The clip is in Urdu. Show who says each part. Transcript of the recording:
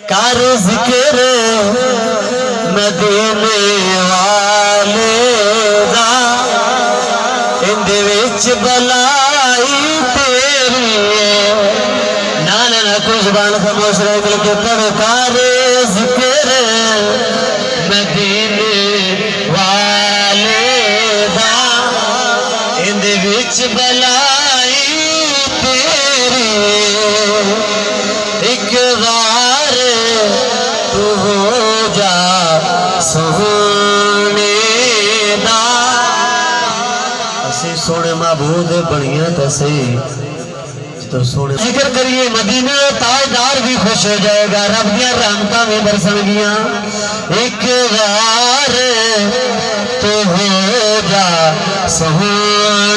Speaker 1: کر ذکر مدینے والے دا اندے وچ بلائی تیری نانا نہ کوئی زبان خاموش رہے مل کے پڑھو کر ذکر مدینے والے دا اندے وچ بلائی تیری ایک بار تو ہو جا سونے دا اسی سونے معبود بڑیاں تسی تو سونے ذکر کریے مدینہ تاجدار بھی خوش ہو جائے گا رب دیا رحمتاں بھی برسن گیا ایک بار تو ہو جا سونے